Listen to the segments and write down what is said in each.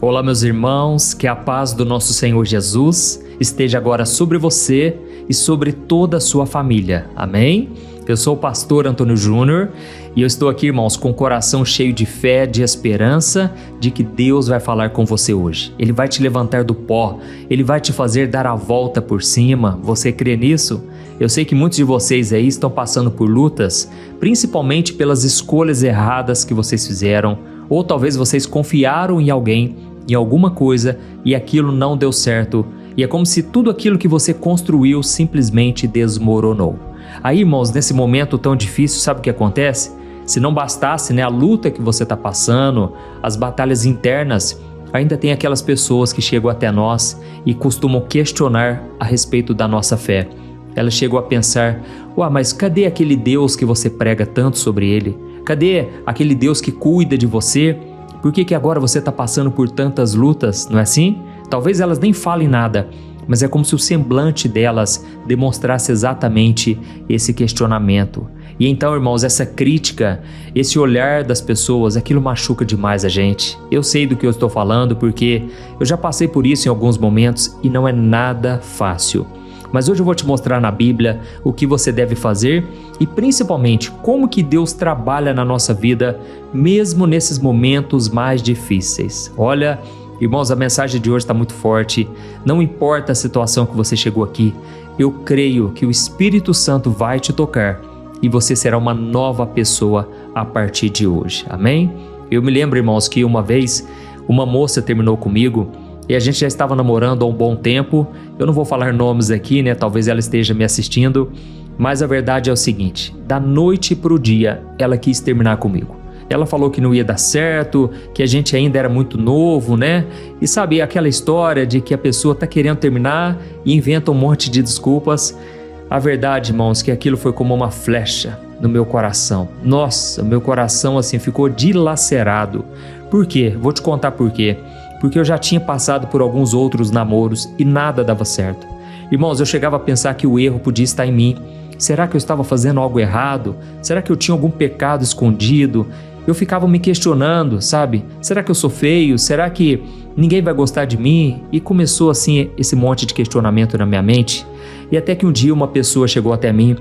Olá, meus irmãos, que a paz do nosso Senhor Jesus esteja agora sobre você e sobre toda a sua família. Amém? Eu sou o pastor Antônio Júnior e eu estou aqui, irmãos, com o coração cheio de fé, de esperança, de que Deus vai falar com você hoje. Ele vai te levantar do pó, Ele vai te fazer dar a volta por cima. Você crê nisso? Eu sei que muitos de vocês aí estão passando por lutas, principalmente pelas escolhas erradas que vocês fizeram, ou talvez vocês confiaram em alguém, em alguma coisa, e aquilo não deu certo, e é como se tudo aquilo que você construiu simplesmente desmoronou. Aí, irmãos, nesse momento tão difícil, sabe o que acontece? Se não bastasse, a luta que você está passando, as batalhas internas, ainda tem aquelas pessoas que chegam até nós e costumam questionar a respeito da nossa fé. Elas chegam a pensar, mas cadê aquele Deus que você prega tanto sobre ele? Cadê aquele Deus que cuida de você? Por que agora você está passando por tantas lutas, não é assim? Talvez elas nem falem nada, mas é como se o semblante delas demonstrasse exatamente esse questionamento. E então, irmãos, essa crítica, esse olhar das pessoas, aquilo machuca demais a gente. Eu sei do que eu estou falando porque eu já passei por isso em alguns momentos e não é nada fácil. Mas hoje eu vou te mostrar na Bíblia o que você deve fazer e principalmente como que Deus trabalha na nossa vida, mesmo nesses momentos mais difíceis. Olha, irmãos, a mensagem de hoje está muito forte. Não importa a situação que você chegou aqui, eu creio que o Espírito Santo vai te tocar e você será uma nova pessoa a partir de hoje. Amém? Eu me lembro, irmãos, que uma vez uma moça terminou comigo e a gente já estava namorando há um bom tempo. Eu não vou falar nomes aqui, talvez ela esteja me assistindo, mas a verdade é o seguinte: da noite para o dia, ela quis terminar comigo. Ela falou que não ia dar certo, que a gente ainda era muito novo, E sabe, aquela história de que a pessoa está querendo terminar e inventa um monte de desculpas. A verdade, irmãos, que aquilo foi como uma flecha no meu coração. Nossa, meu coração assim ficou dilacerado. Por quê? Vou te contar por quê. Porque eu já tinha passado por alguns outros namoros e nada dava certo. Irmãos, eu chegava a pensar que o erro podia estar em mim. Será que eu estava fazendo algo errado? Será que eu tinha algum pecado escondido? Eu ficava me questionando, sabe? Será que eu sou feio? Será que ninguém vai gostar de mim? E começou assim esse monte de questionamento na minha mente. E até que um dia uma pessoa chegou até mim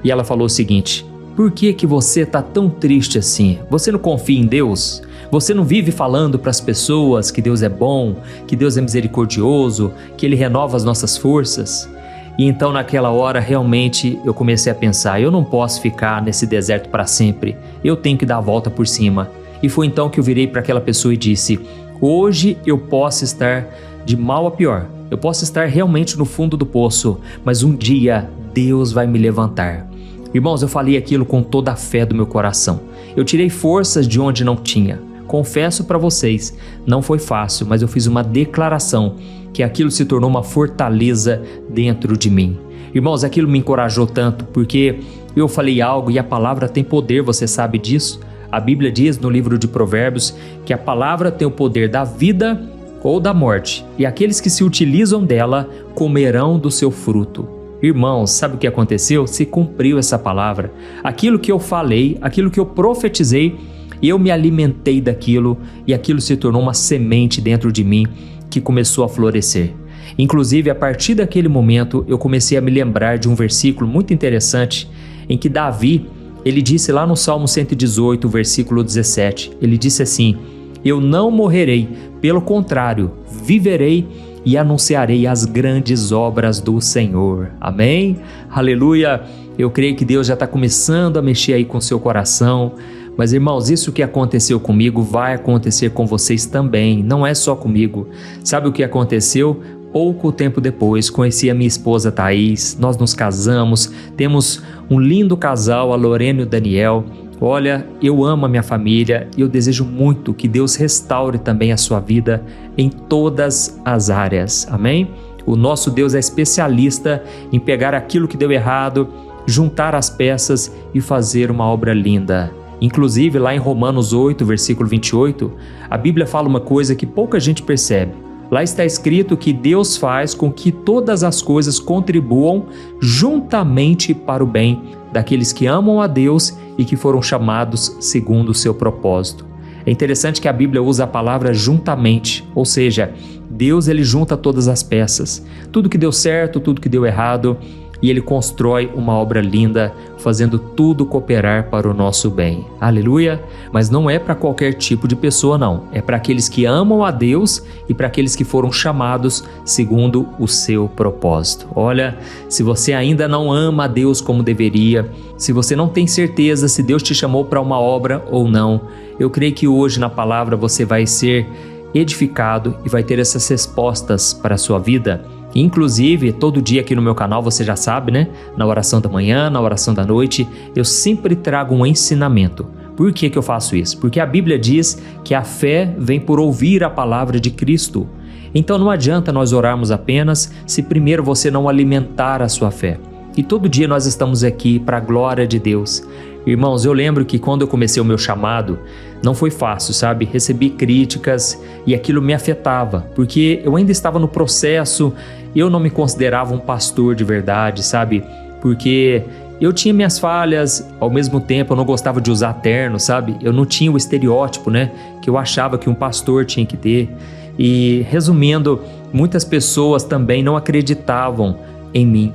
e ela falou o seguinte: por que você está tão triste assim? Você não confia em Deus? Você não vive falando para as pessoas que Deus é bom, que Deus é misericordioso, que Ele renova as nossas forças? E então naquela hora realmente eu comecei a pensar, eu não posso ficar nesse deserto para sempre, eu tenho que dar a volta por cima. E foi então que eu virei para aquela pessoa e disse: hoje eu posso estar de mal a pior, eu posso estar realmente no fundo do poço, mas um dia Deus vai me levantar. Irmãos, eu falei aquilo com toda a fé do meu coração. Eu tirei forças de onde não tinha. Confesso para vocês, não foi fácil, mas eu fiz uma declaração que aquilo se tornou uma fortaleza dentro de mim. Irmãos, aquilo me encorajou tanto porque eu falei algo e a palavra tem poder, você sabe disso? A Bíblia diz no livro de Provérbios que a palavra tem o poder da vida ou da morte e aqueles que se utilizam dela comerão do seu fruto. Irmãos, sabe o que aconteceu? Se cumpriu essa palavra. Aquilo que eu falei, aquilo que eu profetizei, eu me alimentei daquilo e aquilo se tornou uma semente dentro de mim que começou a florescer. Inclusive, a partir daquele momento, eu comecei a me lembrar de um versículo muito interessante em que Davi, ele disse lá no Salmo 118, versículo 17, ele disse assim: eu não morrerei, pelo contrário, viverei e anunciarei as grandes obras do Senhor. Amém? Aleluia! Eu creio que Deus já está começando a mexer aí com o seu coração. Mas, irmãos, isso que aconteceu comigo vai acontecer com vocês também, não é só comigo. Sabe o que aconteceu? Pouco tempo depois, conheci a minha esposa Thaís, nós nos casamos, temos um lindo casal, a Lorena e o Daniel. Olha, eu amo a minha família e eu desejo muito que Deus restaure também a sua vida em todas as áreas, amém? O nosso Deus é especialista em pegar aquilo que deu errado, juntar as peças e fazer uma obra linda. Inclusive, lá em Romanos 8, versículo 28, a Bíblia fala uma coisa que pouca gente percebe. Lá está escrito que Deus faz com que todas as coisas contribuam juntamente para o bem daqueles que amam a Deus e que foram chamados segundo o seu propósito. É interessante que a Bíblia usa a palavra juntamente, ou seja, Deus ele junta todas as peças, tudo que deu certo, tudo que deu errado, e Ele constrói uma obra linda, fazendo tudo cooperar para o nosso bem. Aleluia! Mas não é para qualquer tipo de pessoa não, é para aqueles que amam a Deus e para aqueles que foram chamados segundo o seu propósito. Olha, se você ainda não ama a Deus como deveria, se você não tem certeza se Deus te chamou para uma obra ou não, eu creio que hoje na palavra você vai ser edificado e vai ter essas respostas para a sua vida. Inclusive, todo dia aqui no meu canal, você já sabe, né? Na oração da manhã, na oração da noite, eu sempre trago um ensinamento. Por que eu faço isso? Porque a Bíblia diz que a fé vem por ouvir a palavra de Cristo. Então não adianta nós orarmos apenas se primeiro você não alimentar a sua fé. E todo dia nós estamos aqui para a glória de Deus. Irmãos, eu lembro que quando eu comecei o meu chamado, não foi fácil, sabe? Recebi críticas e aquilo me afetava, porque eu ainda estava no processo, eu não me considerava um pastor de verdade, sabe? Porque eu tinha minhas falhas, ao mesmo tempo eu não gostava de usar terno, sabe? Eu não tinha o estereótipo, né? Que eu achava que um pastor tinha que ter. E resumindo, muitas pessoas também não acreditavam em mim.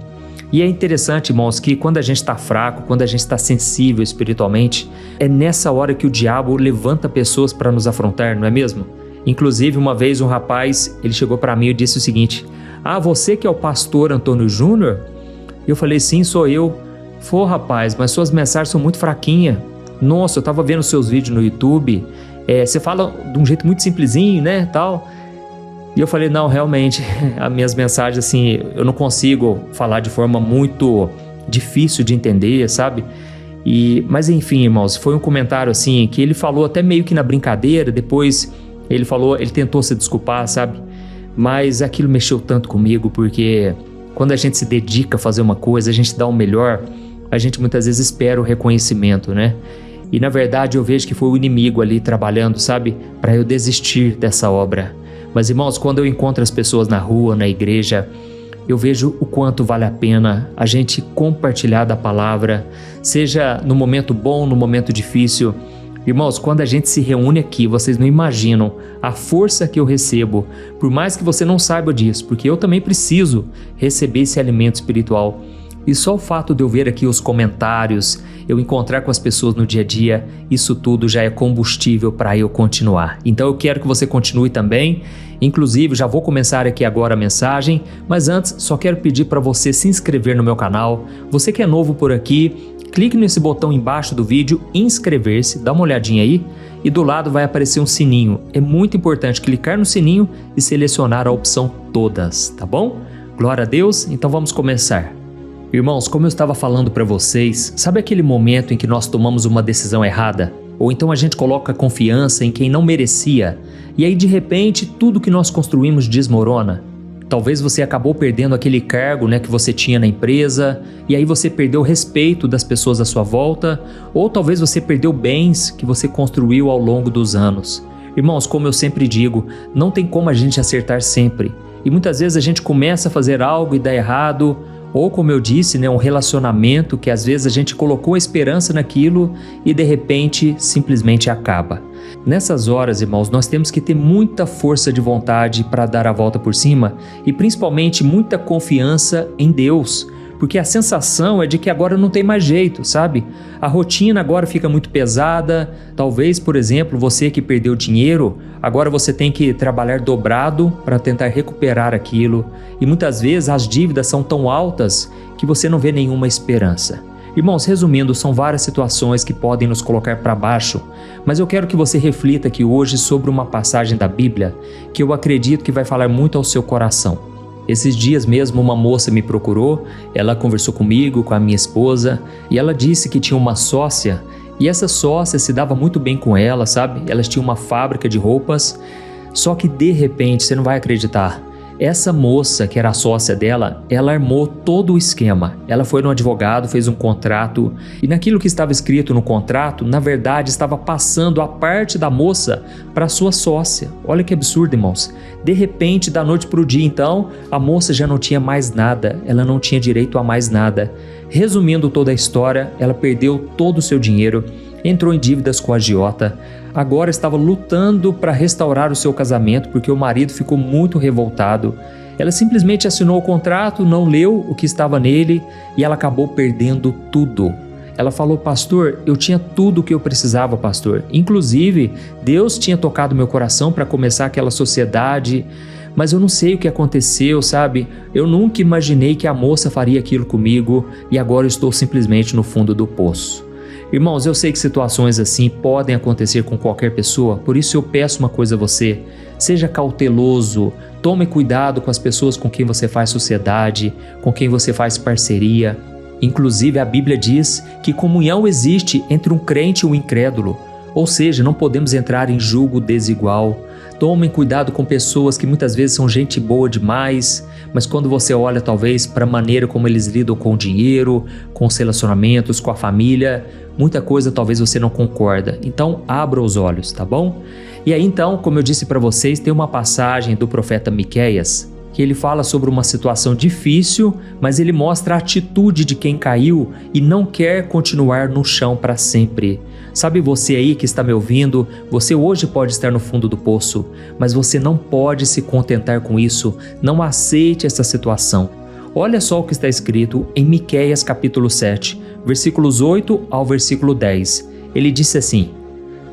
E é interessante, irmãos, que quando a gente está fraco, quando a gente está sensível espiritualmente, é nessa hora que o diabo levanta pessoas para nos afrontar, não é mesmo? Inclusive, uma vez um rapaz, ele chegou para mim e disse o seguinte: "Ah, você que é o pastor Antônio Júnior?" Eu falei: "Sim, sou eu." "Pô, rapaz, mas suas mensagens são muito fraquinhas. Nossa, eu estava vendo seus vídeos no YouTube, você fala de um jeito muito simplesinho, né, tal." E eu falei: "Não, realmente, as minhas mensagens, assim, eu não consigo falar de forma muito difícil de entender, sabe?" Mas enfim, irmãos, foi um comentário assim, que ele falou até meio que na brincadeira, depois ele tentou se desculpar, sabe? Mas aquilo mexeu tanto comigo, porque quando a gente se dedica a fazer uma coisa, a gente dá o melhor, a gente muitas vezes espera o reconhecimento, né? E na verdade eu vejo que foi o inimigo ali trabalhando, sabe? Para eu desistir dessa obra. Mas irmãos, quando eu encontro as pessoas na rua, na igreja, eu vejo o quanto vale a pena a gente compartilhar da palavra, seja no momento bom, no momento difícil. Irmãos, quando a gente se reúne aqui, vocês não imaginam a força que eu recebo, por mais que você não saiba disso, porque eu também preciso receber esse alimento espiritual. E só o fato de eu ver aqui os comentários, eu encontrar com as pessoas no dia a dia, isso tudo já é combustível para eu continuar. Então eu quero que você continue também. Inclusive, já vou começar aqui agora a mensagem, mas antes só quero pedir para você se inscrever no meu canal. Você que é novo por aqui, clique nesse botão embaixo do vídeo, inscrever-se, dá uma olhadinha aí, e do lado vai aparecer um sininho. É muito importante clicar no sininho e selecionar a opção todas, tá bom? Glória a Deus, então vamos começar. Irmãos, como eu estava falando para vocês, sabe aquele momento em que nós tomamos uma decisão errada? Ou então a gente coloca confiança em quem não merecia, e aí de repente tudo que nós construímos desmorona? Talvez você acabou perdendo aquele cargo, né, que você tinha na empresa, e aí você perdeu o respeito das pessoas à sua volta, ou talvez você perdeu bens que você construiu ao longo dos anos. Irmãos, como eu sempre digo, não tem como a gente acertar sempre, e muitas vezes a gente começa a fazer algo e dá errado, ou como eu disse, né, um relacionamento que às vezes a gente colocou a esperança naquilo e de repente simplesmente acaba. Nessas horas, irmãos, nós temos que ter muita força de vontade para dar a volta por cima e principalmente muita confiança em Deus, porque a sensação é de que agora não tem mais jeito, sabe? A rotina agora fica muito pesada, talvez, por exemplo, você que perdeu dinheiro, agora você tem que trabalhar dobrado para tentar recuperar aquilo e muitas vezes as dívidas são tão altas que você não vê nenhuma esperança. Irmãos, resumindo, são várias situações que podem nos colocar para baixo, mas eu quero que você reflita aqui hoje sobre uma passagem da Bíblia que eu acredito que vai falar muito ao seu coração. Esses dias mesmo uma moça me procurou, ela conversou comigo, com a minha esposa, e ela disse que tinha uma sócia, e essa sócia se dava muito bem com ela, sabe? Elas tinham uma fábrica de roupas, só que de repente, você não vai acreditar, essa moça que era a sócia dela, ela armou todo o esquema. Ela foi no advogado, fez um contrato e naquilo que estava escrito no contrato, na verdade estava passando a parte da moça para sua sócia. Olha que absurdo, irmãos. De repente, da noite para o dia, então, a moça já não tinha mais nada, ela não tinha direito a mais nada. Resumindo toda a história, ela perdeu todo o seu dinheiro, entrou em dívidas com a agiota. agora estava lutando para restaurar o seu casamento porque o marido ficou muito revoltado. Ela simplesmente assinou o contrato, não leu o que estava nele e ela acabou perdendo tudo. Ela falou: pastor, eu tinha tudo o que eu precisava, pastor. Inclusive, Deus tinha tocado meu coração para começar aquela sociedade, mas eu não sei o que aconteceu, sabe? Eu nunca imaginei que a moça faria aquilo comigo e agora eu estou simplesmente no fundo do poço. Irmãos, eu sei que situações assim podem acontecer com qualquer pessoa, por isso eu peço uma coisa a você: seja cauteloso, tome cuidado com as pessoas com quem você faz sociedade, com quem você faz parceria. Inclusive, a Bíblia diz que comunhão existe entre um crente e um incrédulo, ou seja, não podemos entrar em julgo desigual. Tomem cuidado com pessoas que muitas vezes são gente boa demais, mas quando você olha talvez para a maneira como eles lidam com o dinheiro, com os relacionamentos, com a família, muita coisa talvez você não concorda. Então, abra os olhos, tá bom? E aí então, como eu disse para vocês, tem uma passagem do profeta Miqueias que ele fala sobre uma situação difícil, mas ele mostra a atitude de quem caiu e não quer continuar no chão para sempre. Sabe, você aí que está me ouvindo, você hoje pode estar no fundo do poço, mas você não pode se contentar com isso. Não aceite essa situação. Olha só o que está escrito em Miqueias capítulo 7, versículos 8 ao versículo 10. Ele disse assim: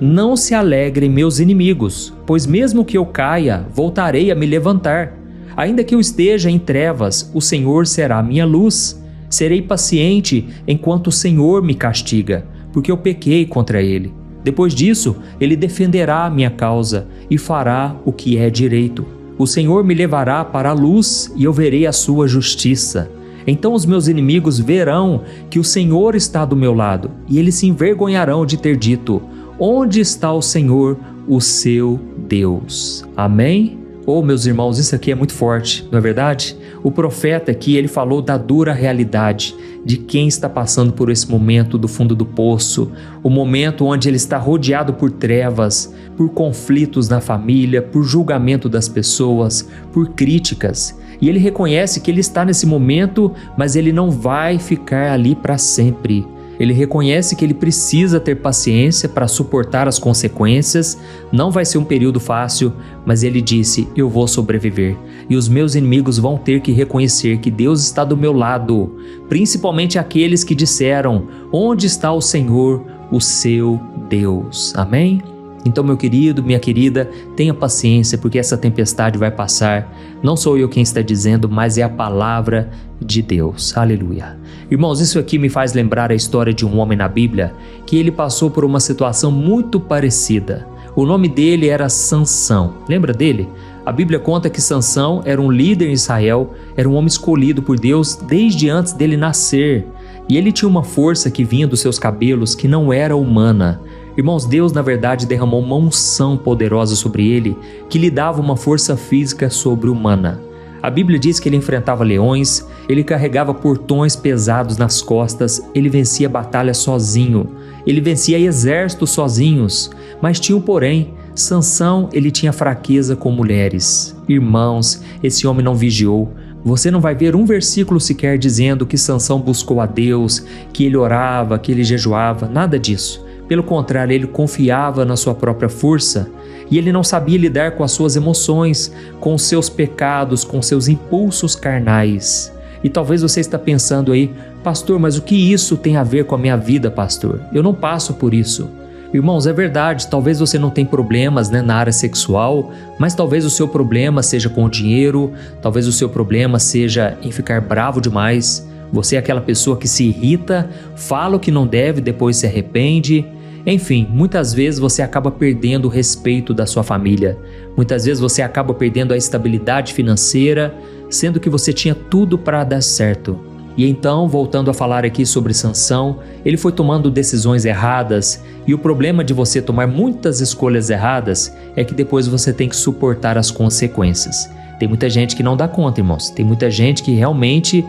não se alegrem meus inimigos, pois mesmo que eu caia, voltarei a me levantar. Ainda que eu esteja em trevas, o Senhor será a minha luz. Serei paciente enquanto o Senhor me castiga, porque eu pequei contra Ele. Depois disso, Ele defenderá a minha causa e fará o que é direito. O Senhor me levará para a luz e eu verei a sua justiça. Então os meus inimigos verão que o Senhor está do meu lado e eles se envergonharão de ter dito: onde está o Senhor, o seu Deus? Amém? Meus irmãos, isso aqui é muito forte, não é verdade? O profeta aqui, ele falou da dura realidade de quem está passando por esse momento do fundo do poço, o momento onde ele está rodeado por trevas, por conflitos na família, por julgamento das pessoas, por críticas. E ele reconhece que ele está nesse momento, mas ele não vai ficar ali para sempre. Ele reconhece que ele precisa ter paciência para suportar as consequências. Não vai ser um período fácil, mas ele disse: eu vou sobreviver. E os meus inimigos vão ter que reconhecer que Deus está do meu lado, principalmente aqueles que disseram: onde está o Senhor, o seu Deus? Amém? Então, meu querido, minha querida, tenha paciência, porque essa tempestade vai passar. Não sou eu quem está dizendo, mas é a palavra de Deus. Aleluia. Irmãos, isso aqui me faz lembrar a história de um homem na Bíblia que ele passou por uma situação muito parecida. O nome dele era Sansão. Lembra dele? A Bíblia conta que Sansão era um líder em Israel, era um homem escolhido por Deus desde antes dele nascer. E ele tinha uma força que vinha dos seus cabelos que não era humana. Irmãos, Deus na verdade derramou uma unção poderosa sobre ele que lhe dava uma força física sobre-humana. A Bíblia diz que ele enfrentava leões, ele carregava portões pesados nas costas, ele vencia batalhas sozinho, ele vencia exércitos sozinhos, mas tinha um porém: Sansão, ele tinha fraqueza com mulheres. Irmãos, esse homem não vigiou. Você não vai ver um versículo sequer dizendo que Sansão buscou a Deus, que ele orava, que ele jejuava, nada disso. Pelo contrário, ele confiava na sua própria força e ele não sabia lidar com as suas emoções, com os seus pecados, com seus impulsos carnais. E talvez você está pensando aí: pastor, mas o que isso tem a ver com a minha vida, pastor? Eu não passo por isso. Irmãos, é verdade, talvez você não tenha problemas na área sexual, mas talvez o seu problema seja com o dinheiro, talvez o seu problema seja em ficar bravo demais. Você é aquela pessoa que se irrita, fala o que não deve, depois se arrepende. Enfim, muitas vezes você acaba perdendo o respeito da sua família. Muitas vezes você acaba perdendo a estabilidade financeira, sendo que você tinha tudo para dar certo. E então, voltando a falar aqui sobre Sansão, ele foi tomando decisões erradas, e o problema de você tomar muitas escolhas erradas é que depois você tem que suportar as consequências. Tem muita gente que não dá conta, irmãos. Tem muita gente que realmente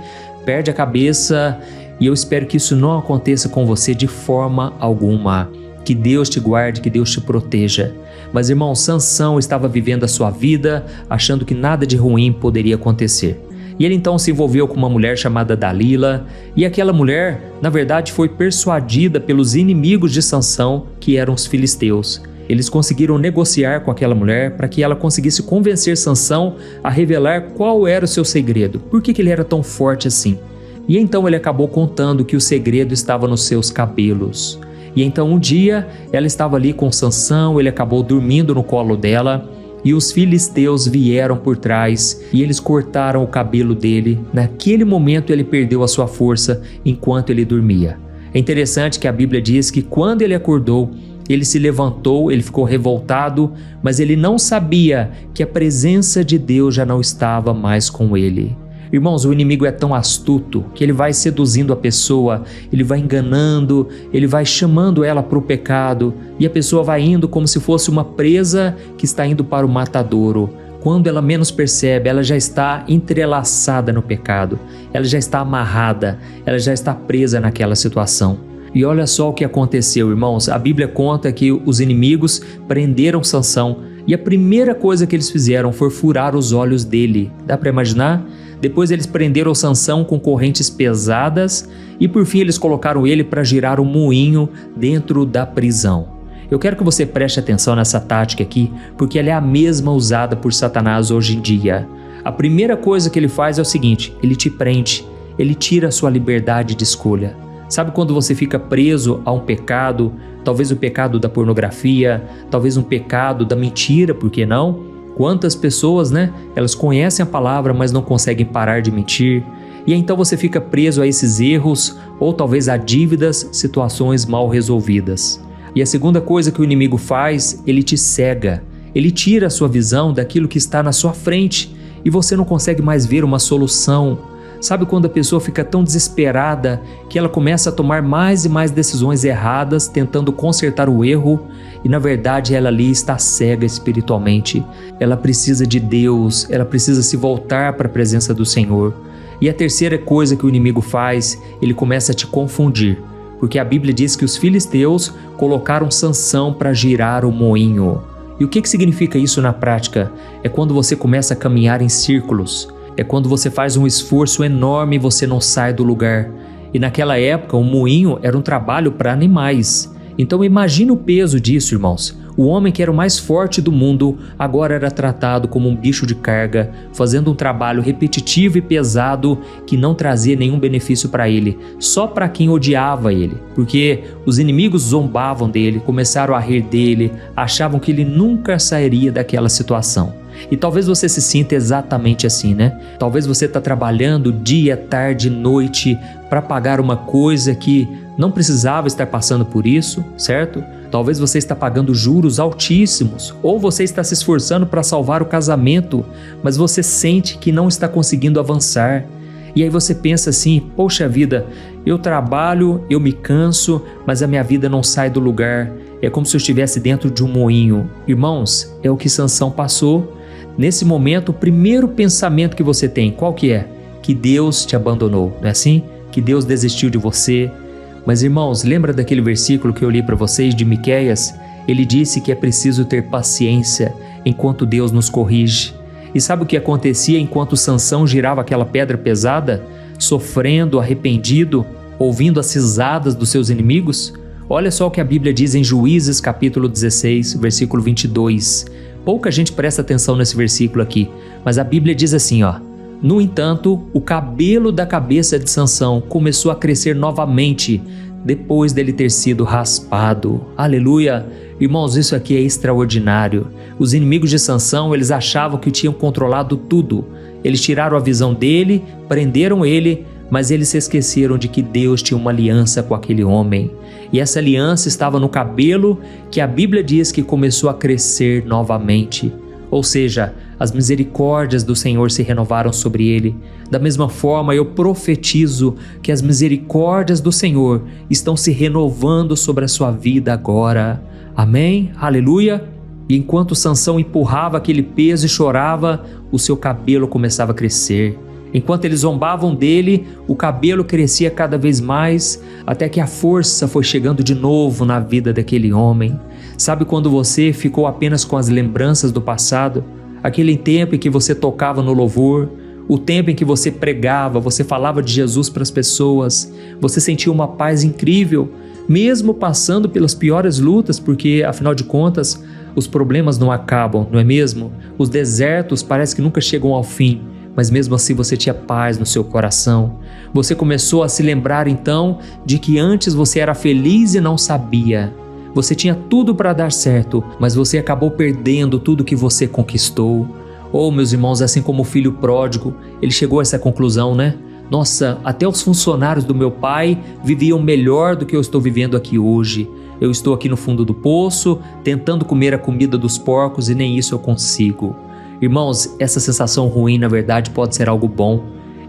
perde a cabeça, e eu espero que isso não aconteça com você de forma alguma. Que Deus te guarde, que Deus te proteja. Mas, irmão, Sansão estava vivendo a sua vida, achando que nada de ruim poderia acontecer. E ele então se envolveu com uma mulher chamada Dalila, e aquela mulher, na verdade, foi persuadida pelos inimigos de Sansão, que eram os filisteus. Eles conseguiram negociar com aquela mulher para que ela conseguisse convencer Sansão a revelar qual era o seu segredo, por que ele era tão forte assim. E então ele acabou contando que o segredo estava nos seus cabelos. E então um dia ela estava ali com Sansão, ele acabou dormindo no colo dela e os filisteus vieram por trás e eles cortaram o cabelo dele. Naquele momento ele perdeu a sua força enquanto ele dormia. É interessante que a Bíblia diz que quando ele acordou, ele se levantou, ele ficou revoltado, mas ele não sabia que a presença de Deus já não estava mais com ele. Irmãos, o inimigo é tão astuto que ele vai seduzindo a pessoa, ele vai enganando, ele vai chamando ela para o pecado e a pessoa vai indo como se fosse uma presa que está indo para o matadouro. Quando ela menos percebe, ela já está entrelaçada no pecado, ela já está amarrada, ela já está presa naquela situação. E olha só o que aconteceu, irmãos. A Bíblia conta que os inimigos prenderam Sansão e a primeira coisa que eles fizeram foi furar os olhos dele. Dá para imaginar? Depois eles prenderam Sansão com correntes pesadas e por fim eles colocaram ele para girar um moinho dentro da prisão. Eu quero que você preste atenção nessa tática aqui, porque ela é a mesma usada por Satanás hoje em dia. A primeira coisa que ele faz é o seguinte: ele te prende, ele tira a sua liberdade de escolha. Sabe quando você fica preso a um pecado, talvez o pecado da pornografia, talvez um pecado da mentira, por que não? Quantas pessoas, elas conhecem a palavra, mas não conseguem parar de mentir. E então você fica preso a esses erros, ou talvez a dívidas, situações mal resolvidas. E a segunda coisa que o inimigo faz, ele te cega. Ele tira a sua visão daquilo que está na sua frente e você não consegue mais ver uma solução. Sabe quando a pessoa fica tão desesperada que ela começa a tomar mais e mais decisões erradas, tentando consertar o erro, e na verdade ela ali está cega espiritualmente. Ela precisa de Deus, ela precisa se voltar para a presença do Senhor. E a terceira coisa que o inimigo faz, ele começa a te confundir, porque a Bíblia diz que os filisteus colocaram Sansão para girar o moinho. E o que significa isso na prática? É quando você começa a caminhar em círculos. É quando você faz um esforço enorme e você não sai do lugar. E naquela época, o moinho era um trabalho para animais. Então imagine o peso disso, irmãos. O homem que era o mais forte do mundo agora era tratado como um bicho de carga, fazendo um trabalho repetitivo e pesado que não trazia nenhum benefício para ele, só para quem odiava ele. Porque os inimigos zombavam dele, começaram a rir dele, achavam que ele nunca sairia daquela situação. E talvez você se sinta exatamente assim, Talvez você está trabalhando dia, tarde, noite para pagar uma coisa que não precisava estar passando por isso, certo? Talvez você está pagando juros altíssimos, ou você está se esforçando para salvar o casamento, mas você sente que não está conseguindo avançar. E aí você pensa assim: poxa vida, eu trabalho, eu me canso, mas a minha vida não sai do lugar. É como se eu estivesse dentro de um moinho. Irmãos, é o que Sansão passou. Nesse momento, o primeiro pensamento que você tem, qual que é? Que Deus te abandonou, não é assim? Que Deus desistiu de você. Mas irmãos, lembra daquele versículo que eu li para vocês de Miqueias? Ele disse que é preciso ter paciência enquanto Deus nos corrige. E sabe o que acontecia enquanto Sansão girava aquela pedra pesada? Sofrendo, arrependido, ouvindo as risadas dos seus inimigos? Olha só o que a Bíblia diz em Juízes capítulo 16, versículo 22. Pouca gente presta atenção nesse versículo aqui, mas a Bíblia diz assim, No entanto, o cabelo da cabeça de Sansão começou a crescer novamente depois dele ter sido raspado. Aleluia! Irmãos, isso aqui é extraordinário. Os inimigos de Sansão, eles achavam que tinham controlado tudo. Eles tiraram a visão dele, prenderam ele, mas eles se esqueceram de que Deus tinha uma aliança com aquele homem. E essa aliança estava no cabelo que a Bíblia diz que começou a crescer novamente. Ou seja, as misericórdias do Senhor se renovaram sobre ele. Da mesma forma, eu profetizo que as misericórdias do Senhor estão se renovando sobre a sua vida agora. Amém? Aleluia! E enquanto Sansão empurrava aquele peso e chorava, o seu cabelo começava a crescer. Enquanto eles zombavam dele, o cabelo crescia cada vez mais, até que a força foi chegando de novo na vida daquele homem. Sabe quando você ficou apenas com as lembranças do passado? Aquele tempo em que você tocava no louvor, o tempo em que você pregava, você falava de Jesus para as pessoas, você sentia uma paz incrível, mesmo passando pelas piores lutas, porque afinal de contas os problemas não acabam, não é mesmo? Os desertos parece que nunca chegam ao fim, mas mesmo assim você tinha paz no seu coração. Você começou a se lembrar então de que antes você era feliz e não sabia. Você tinha tudo para dar certo, mas você acabou perdendo tudo que você conquistou. Oh, meus irmãos, assim como o filho pródigo, ele chegou a essa conclusão, né? Nossa, até os funcionários do meu pai viviam melhor do que eu estou vivendo aqui hoje. Eu estou aqui no fundo do poço, tentando comer a comida dos porcos e nem isso eu consigo. Irmãos, essa sensação ruim, na verdade, pode ser algo bom.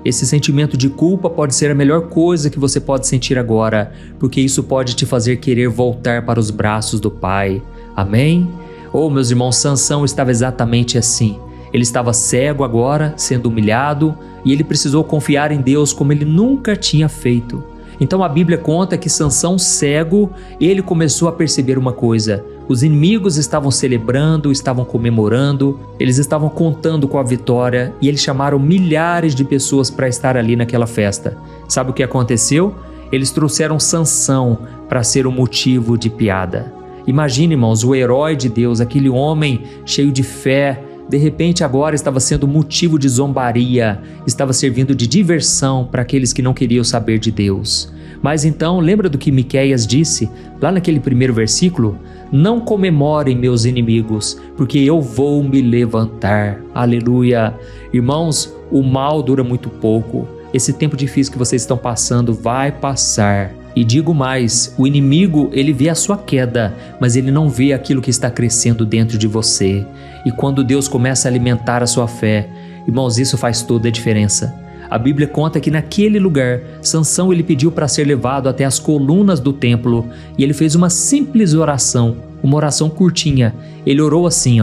Esse sentimento de culpa pode ser a melhor coisa que você pode sentir agora, porque isso pode te fazer querer voltar para os braços do Pai. Amém? Oh, meus irmãos, Sansão estava exatamente assim. Ele estava cego agora, sendo humilhado, e ele precisou confiar em Deus como ele nunca tinha feito. Então a Bíblia conta que Sansão, cego, ele começou a perceber uma coisa: os inimigos estavam celebrando, estavam comemorando, eles estavam contando com a vitória e eles chamaram milhares de pessoas para estar ali naquela festa. Sabe o que aconteceu? Eles trouxeram Sansão para ser um motivo de piada. Imagine, irmãos, o herói de Deus, aquele homem cheio de fé, de repente agora estava sendo motivo de zombaria, estava servindo de diversão para aqueles que não queriam saber de Deus. Mas então, lembra do que Miqueias disse, lá naquele primeiro versículo? Não comemorem meus inimigos, porque eu vou me levantar. Aleluia! Irmãos, o mal dura muito pouco. Esse tempo difícil que vocês estão passando vai passar. E digo mais, o inimigo, ele vê a sua queda, mas ele não vê aquilo que está crescendo dentro de você. E quando Deus começa a alimentar a sua fé, irmãos, isso faz toda a diferença. A Bíblia conta que naquele lugar, Sansão ele pediu para ser levado até as colunas do templo e ele fez uma simples oração, uma oração curtinha. Ele orou assim,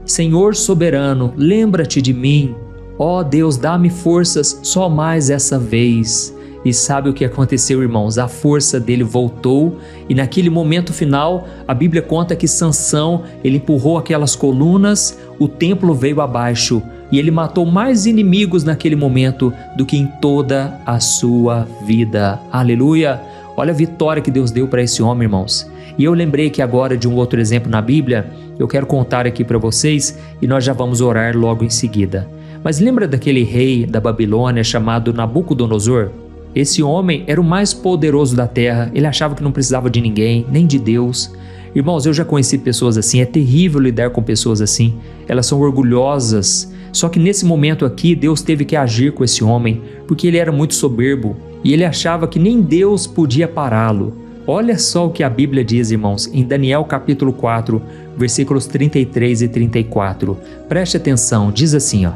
Senhor soberano, lembra-te de mim. Ó Deus, dá-me forças só mais essa vez. E sabe o que aconteceu, irmãos? A força dele voltou e naquele momento final, a Bíblia conta que Sansão, ele empurrou aquelas colunas, o templo veio abaixo e ele matou mais inimigos naquele momento do que em toda a sua vida. Aleluia! Olha a vitória que Deus deu para esse homem, irmãos. E eu lembrei que agora de um outro exemplo na Bíblia, eu quero contar aqui para vocês e nós já vamos orar logo em seguida. Mas lembra daquele rei da Babilônia chamado Nabucodonosor? Esse homem era o mais poderoso da terra, ele achava que não precisava de ninguém, nem de Deus. Irmãos, eu já conheci pessoas assim, é terrível lidar com pessoas assim, elas são orgulhosas. Só que nesse momento aqui, Deus teve que agir com esse homem, porque ele era muito soberbo e ele achava que nem Deus podia pará-lo. Olha só o que a Bíblia diz, irmãos, em Daniel capítulo 4, versículos 33 e 34. Preste atenção, diz assim,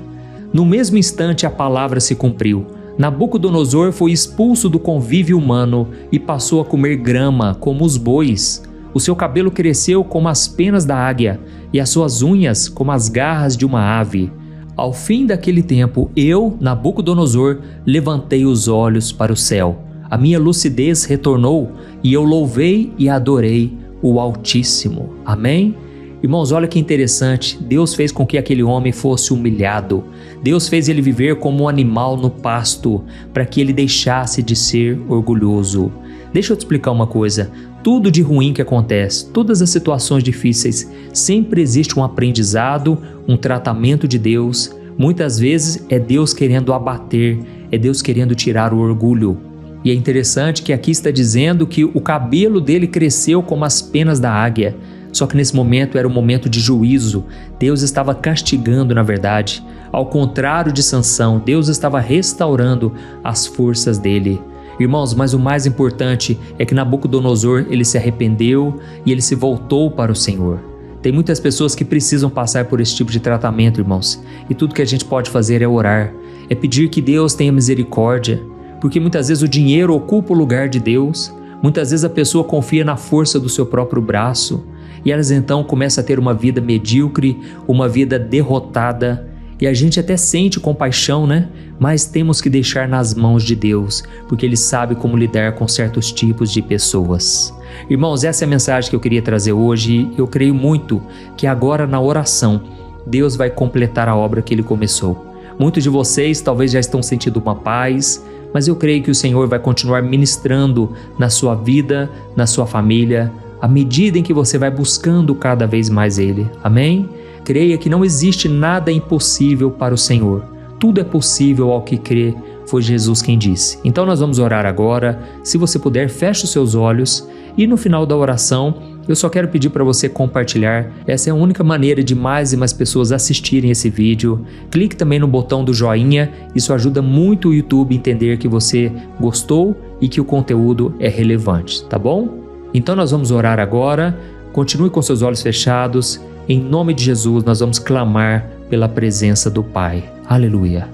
No mesmo instante a palavra se cumpriu. Nabucodonosor foi expulso do convívio humano e passou a comer grama como os bois. O seu cabelo cresceu como as penas da águia e as suas unhas como as garras de uma ave. Ao fim daquele tempo, eu, Nabucodonosor, levantei os olhos para o céu. A minha lucidez retornou e eu louvei e adorei o Altíssimo. Amém? Irmãos, olha que interessante, Deus fez com que aquele homem fosse humilhado. Deus fez ele viver como um animal no pasto, para que ele deixasse de ser orgulhoso. Deixa eu te explicar uma coisa, tudo de ruim que acontece, todas as situações difíceis, sempre existe um aprendizado, um tratamento de Deus. Muitas vezes é Deus querendo abater, é Deus querendo tirar o orgulho. E é interessante que aqui está dizendo que o cabelo dele cresceu como as penas da águia. Só que nesse momento era um momento de juízo, Deus estava castigando na verdade. Ao contrário de Sansão, Deus estava restaurando as forças dele. Irmãos, mas o mais importante é que Nabucodonosor, ele se arrependeu e ele se voltou para o Senhor. Tem muitas pessoas que precisam passar por esse tipo de tratamento, irmãos. E tudo que a gente pode fazer é orar, é pedir que Deus tenha misericórdia, porque muitas vezes o dinheiro ocupa o lugar de Deus, muitas vezes a pessoa confia na força do seu próprio braço, e elas então começam a ter uma vida medíocre, uma vida derrotada, e a gente até sente compaixão, né? Mas temos que deixar nas mãos de Deus, porque Ele sabe como lidar com certos tipos de pessoas. Irmãos, essa é a mensagem que eu queria trazer hoje. Eu creio muito que agora na oração, Deus vai completar a obra que Ele começou. Muitos de vocês talvez já estão sentindo uma paz, mas eu creio que o Senhor vai continuar ministrando na sua vida, na sua família, à medida em que você vai buscando cada vez mais Ele. Amém? Creia que não existe nada impossível para o Senhor. Tudo é possível ao que crê, foi Jesus quem disse. Então nós vamos orar agora. Se você puder, feche os seus olhos e no final da oração, eu só quero pedir para você compartilhar. Essa é a única maneira de mais e mais pessoas assistirem esse vídeo. Clique também no botão do joinha, isso ajuda muito o YouTube a entender que você gostou e que o conteúdo é relevante, tá bom? Então nós vamos orar agora. Continue com seus olhos fechados. Em nome de Jesus, nós vamos clamar pela presença do Pai. Aleluia.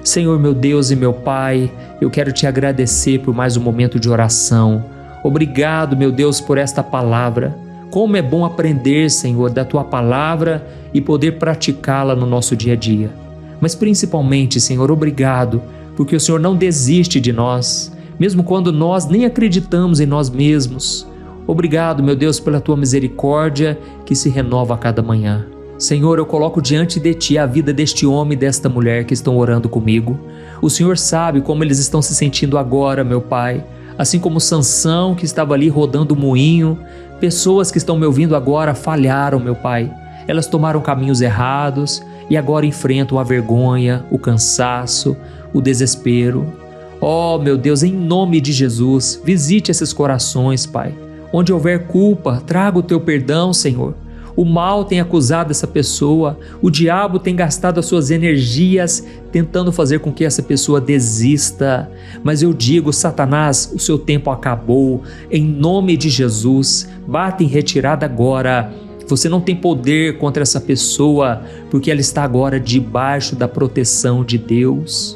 Senhor, meu Deus e meu Pai, eu quero te agradecer por mais um momento de oração. Obrigado, meu Deus, por esta palavra. Como é bom aprender, Senhor, da Tua palavra e poder praticá-la no nosso dia a dia. Mas principalmente, Senhor, obrigado, porque o Senhor não desiste de nós, mesmo quando nós nem acreditamos em nós mesmos. Obrigado, meu Deus, pela Tua misericórdia que se renova a cada manhã. Senhor, eu coloco diante de Ti a vida deste homem e desta mulher que estão orando comigo. O Senhor sabe como eles estão se sentindo agora, meu Pai. Assim como Sansão, que estava ali rodando o moinho, pessoas que estão me ouvindo agora falharam, meu Pai. Elas tomaram caminhos errados e agora enfrentam a vergonha, o cansaço, o desespero. Oh, meu Deus, em nome de Jesus, visite esses corações, Pai. Onde houver culpa, traga o Teu perdão, Senhor. O mal tem acusado essa pessoa, o diabo tem gastado as suas energias tentando fazer com que essa pessoa desista. Mas eu digo, Satanás, o seu tempo acabou. Em nome de Jesus, bata em retirada agora. Você não tem poder contra essa pessoa, porque ela está agora debaixo da proteção de Deus.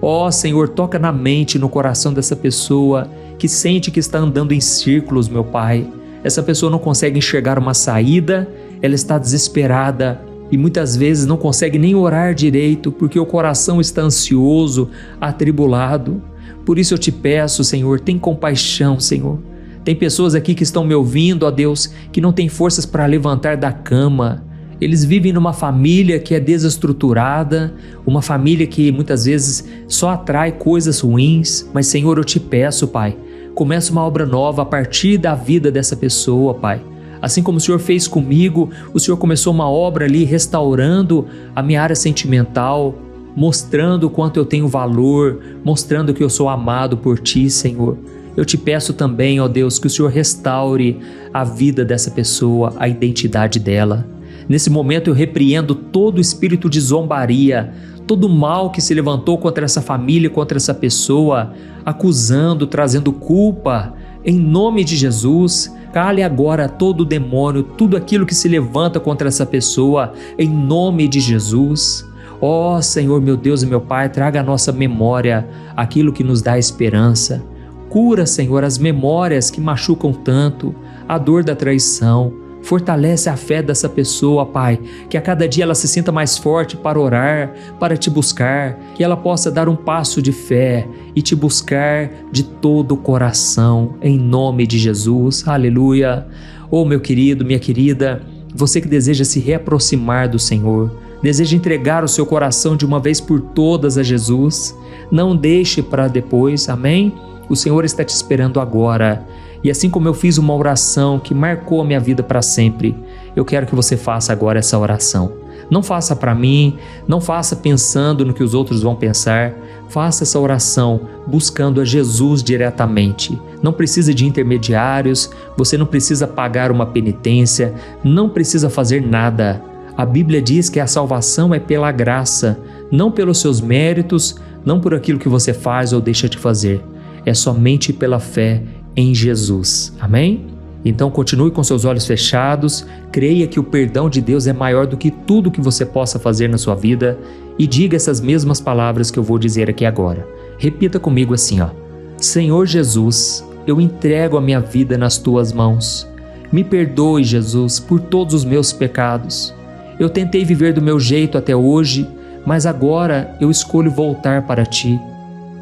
Ó Senhor, toca na mente e no coração dessa pessoa que sente que está andando em círculos, meu Pai. Essa pessoa não consegue enxergar uma saída, ela está desesperada e muitas vezes não consegue nem orar direito porque o coração está ansioso, atribulado. Por isso eu te peço, Senhor, tem compaixão, Senhor. Tem pessoas aqui que estão me ouvindo, ó Deus, que não têm forças para levantar da cama. Eles vivem numa família que é desestruturada, uma família que muitas vezes só atrai coisas ruins. Mas, Senhor, eu te peço, Pai, começa uma obra nova a partir da vida dessa pessoa, Pai. Assim como o Senhor fez comigo, o Senhor começou uma obra ali restaurando a minha área sentimental, mostrando o quanto eu tenho valor, mostrando que eu sou amado por Ti, Senhor. Eu te peço também, ó Deus, que o Senhor restaure a vida dessa pessoa, a identidade dela. Nesse momento eu repreendo todo espírito de zombaria, todo mal que se levantou contra essa família, contra essa pessoa, acusando, trazendo culpa. Em nome de Jesus, cale agora todo o demônio, tudo aquilo que se levanta contra essa pessoa, em nome de Jesus. Ó Senhor, meu Deus e meu Pai, traga à nossa memória aquilo que nos dá esperança. Cura, Senhor, as memórias que machucam tanto, a dor da traição. Fortalece a fé dessa pessoa, Pai, que a cada dia ela se sinta mais forte para orar, para Te buscar, que ela possa dar um passo de fé e Te buscar de todo o coração, em nome de Jesus, aleluia. Oh, meu querido, minha querida, você que deseja se reaproximar do Senhor, deseja entregar o seu coração de uma vez por todas a Jesus, não deixe para depois, amém? O Senhor está te esperando agora. E assim como eu fiz uma oração que marcou a minha vida para sempre, eu quero que você faça agora essa oração. Não faça para mim, não faça pensando no que os outros vão pensar. Faça essa oração buscando a Jesus diretamente. Não precisa de intermediários, você não precisa pagar uma penitência, não precisa fazer nada. A Bíblia diz que a salvação é pela graça, não pelos seus méritos, não por aquilo que você faz ou deixa de fazer. É somente pela fé em Jesus, amém? Então continue com seus olhos fechados, creia que o perdão de Deus é maior do que tudo que você possa fazer na sua vida e diga essas mesmas palavras que eu vou dizer aqui agora. Repita comigo assim, ó: Senhor Jesus, eu entrego a minha vida nas Tuas mãos. Me perdoe, Jesus, por todos os meus pecados. Eu tentei viver do meu jeito até hoje, mas agora eu escolho voltar para Ti.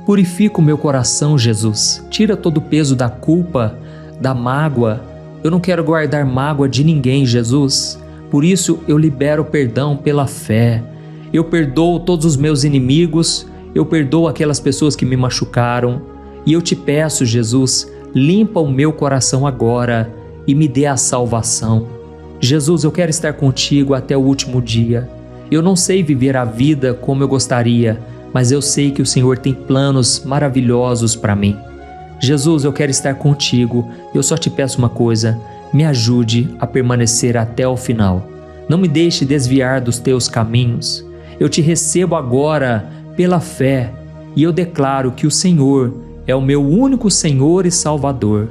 Purifica o meu coração, Jesus. Tira todo o peso da culpa, da mágoa. Eu não quero guardar mágoa de ninguém, Jesus. Por isso eu libero perdão pela fé. Eu perdoo todos os meus inimigos eu perdoo aquelas pessoas que me machucaram e eu te peço, Jesus, limpa o meu coração agora e me dê a salvação. Jesus, eu quero estar contigo até o último dia. Eu não sei viver a vida como eu gostaria, mas eu sei que o Senhor tem planos maravilhosos para mim. Jesus, eu quero estar contigo. Eu só te peço uma coisa: me ajude a permanecer até o final. Não me deixe desviar dos teus caminhos. Eu te recebo agora pela fé e eu declaro que o Senhor é o meu único Senhor e Salvador.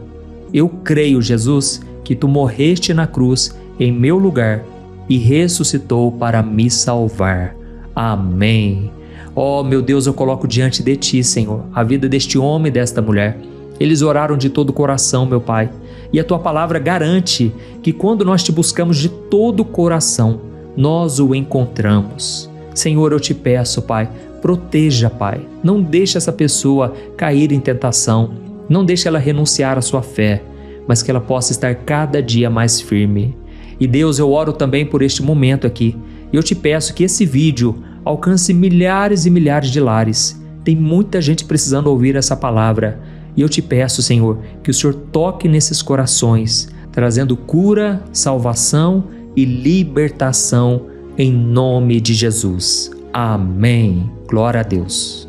Eu creio, Jesus, que tu morreste na cruz em meu lugar e ressuscitou para me salvar. Amém. Oh, meu Deus, eu coloco diante de ti, Senhor, a vida deste homem e desta mulher. Eles oraram de todo o coração, meu Pai, e a tua palavra garante que quando nós te buscamos de todo o coração, nós o encontramos. Senhor, eu te peço, Pai, proteja, Pai. Não deixe essa pessoa cair em tentação, não deixe ela renunciar à sua fé, mas que ela possa estar cada dia mais firme. E Deus, eu oro também por este momento aqui. Eu te peço que esse vídeo alcance milhares e milhares de lares. Tem muita gente precisando ouvir essa palavra. E eu te peço, Senhor, que o Senhor toque nesses corações, trazendo cura, salvação e libertação em nome de Jesus. Amém. Glória a Deus.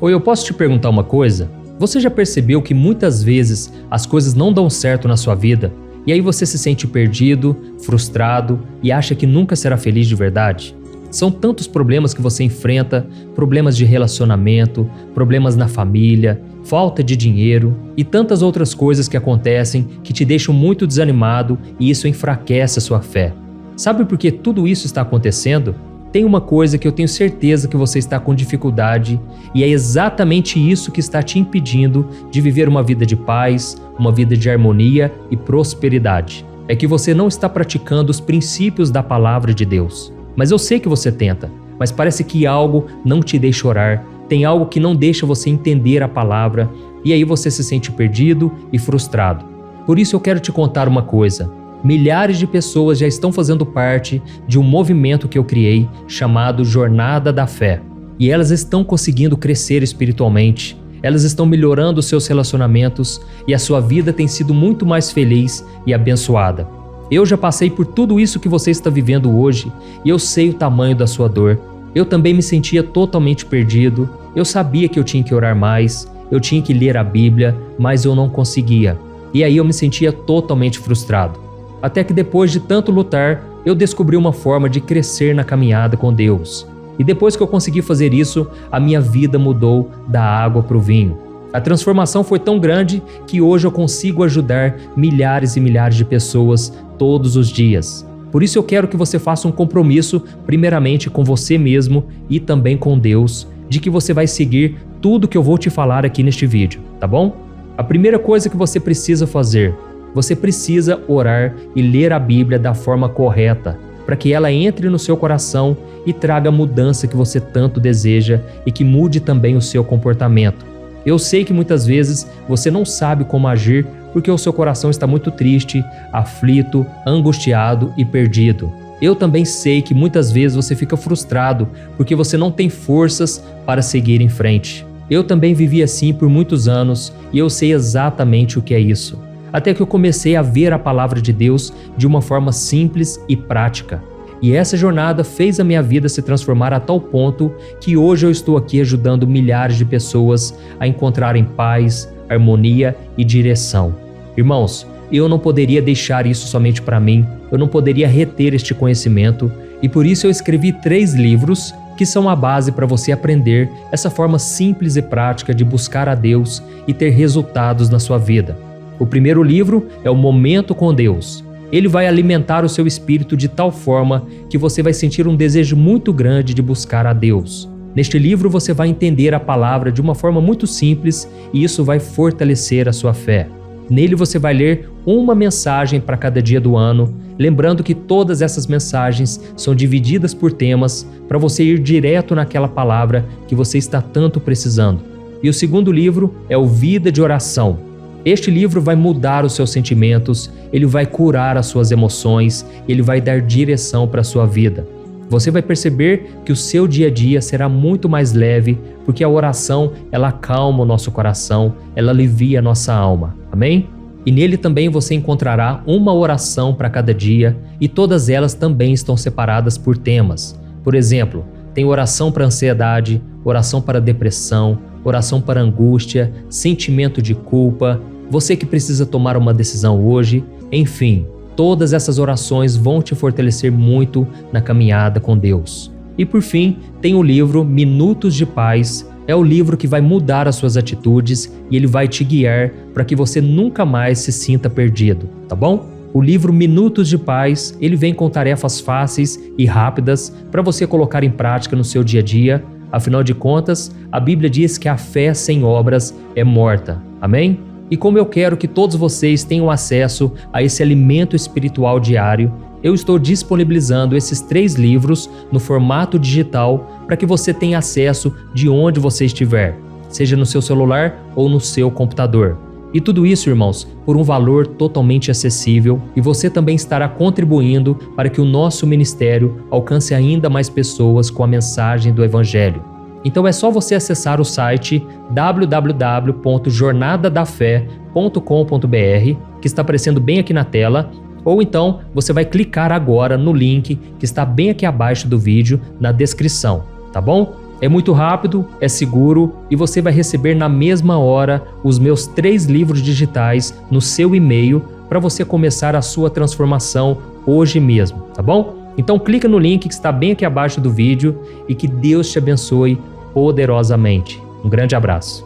Oi, eu posso te perguntar uma coisa? Você já percebeu que muitas vezes as coisas não dão certo na sua vida? E aí você se sente perdido, frustrado e acha que nunca será feliz de verdade? São tantos problemas que você enfrenta, problemas de relacionamento, problemas na família, falta de dinheiro e tantas outras coisas que acontecem que te deixam muito desanimado e isso enfraquece a sua fé. Sabe por que tudo isso está acontecendo? Tem uma coisa que eu tenho certeza que você está com dificuldade e é exatamente isso que está te impedindo de viver uma vida de paz, uma vida de harmonia e prosperidade. É que você não está praticando os princípios da palavra de Deus. Mas eu sei que você tenta, mas parece que algo não te deixa orar, tem algo que não deixa você entender a palavra e aí você se sente perdido e frustrado. Por isso eu quero te contar uma coisa. Milhares de pessoas já estão fazendo parte de um movimento que eu criei chamado Jornada da Fé. E elas estão conseguindo crescer espiritualmente, elas estão melhorando seus relacionamentos e a sua vida tem sido muito mais feliz e abençoada. Eu já passei por tudo isso que você está vivendo hoje e eu sei o tamanho da sua dor. Eu também me sentia totalmente perdido, eu sabia que eu tinha que orar mais, eu tinha que ler a Bíblia, mas eu não conseguia. E aí eu me sentia totalmente frustrado. Até que depois de tanto lutar, eu descobri uma forma de crescer na caminhada com Deus. E depois que eu consegui fazer isso, a minha vida mudou da água para o vinho. A transformação foi tão grande que hoje eu consigo ajudar milhares e milhares de pessoas todos os dias. Por isso eu quero que você faça um compromisso, primeiramente com você mesmo e também com Deus, de que você vai seguir tudo que eu vou te falar aqui neste vídeo, tá bom? A primeira coisa que você precisa fazer, você precisa orar e ler a Bíblia da forma correta, para que ela entre no seu coração e traga a mudança que você tanto deseja e que mude também o seu comportamento. Eu sei que muitas vezes você não sabe como agir porque o seu coração está muito triste, aflito, angustiado e perdido. Eu também sei que muitas vezes você fica frustrado porque você não tem forças para seguir em frente. Eu também vivi assim por muitos anos e eu sei exatamente o que é isso. Até que eu comecei a ver a palavra de Deus de uma forma simples e prática. E essa jornada fez a minha vida se transformar a tal ponto que hoje eu estou aqui ajudando milhares de pessoas a encontrarem paz, harmonia e direção. Irmãos, eu não poderia deixar isso somente para mim, eu não poderia reter este conhecimento e por isso eu escrevi 3 livros que são a base para você aprender essa forma simples e prática de buscar a Deus e ter resultados na sua vida. O primeiro livro é o Momento com Deus. Ele vai alimentar o seu espírito de tal forma que você vai sentir um desejo muito grande de buscar a Deus. Neste livro você vai entender a palavra de uma forma muito simples e isso vai fortalecer a sua fé. Nele você vai ler uma mensagem para cada dia do ano, lembrando que todas essas mensagens são divididas por temas para você ir direto naquela palavra que você está tanto precisando. E o segundo livro é o Vida de Oração. Este livro vai mudar os seus sentimentos, ele vai curar as suas emoções, ele vai dar direção para a sua vida. Você vai perceber que o seu dia a dia será muito mais leve, porque a oração, ela acalma o nosso coração, ela alivia a nossa alma. Amém? E nele também você encontrará uma oração para cada dia, e todas elas também estão separadas por temas. Por exemplo, tem oração para ansiedade, oração para depressão, oração para angústia, sentimento de culpa, você que precisa tomar uma decisão hoje, enfim, todas essas orações vão te fortalecer muito na caminhada com Deus. E por fim, tem o livro Minutos de Paz. É o livro que vai mudar as suas atitudes e ele vai te guiar para que você nunca mais se sinta perdido, tá bom? O livro Minutos de Paz, ele vem com tarefas fáceis e rápidas para você colocar em prática no seu dia a dia. Afinal de contas, a Bíblia diz que a fé sem obras é morta. Amém? E como eu quero que todos vocês tenham acesso a esse alimento espiritual diário, eu estou disponibilizando esses 3 livros no formato digital para que você tenha acesso de onde você estiver, seja no seu celular ou no seu computador. E tudo isso, irmãos, por um valor totalmente acessível, e você também estará contribuindo para que o nosso ministério alcance ainda mais pessoas com a mensagem do Evangelho. Então é só você acessar o site www.jornadadafé.com.br, que está aparecendo bem aqui na tela, ou então você vai clicar agora no link que está bem aqui abaixo do vídeo, na descrição, tá bom? É muito rápido, é seguro e você vai receber na mesma hora os meus 3 livros digitais no seu e-mail para você começar a sua transformação hoje mesmo, tá bom? Então clica no link que está bem aqui abaixo do vídeo e que Deus te abençoe poderosamente. Um grande abraço.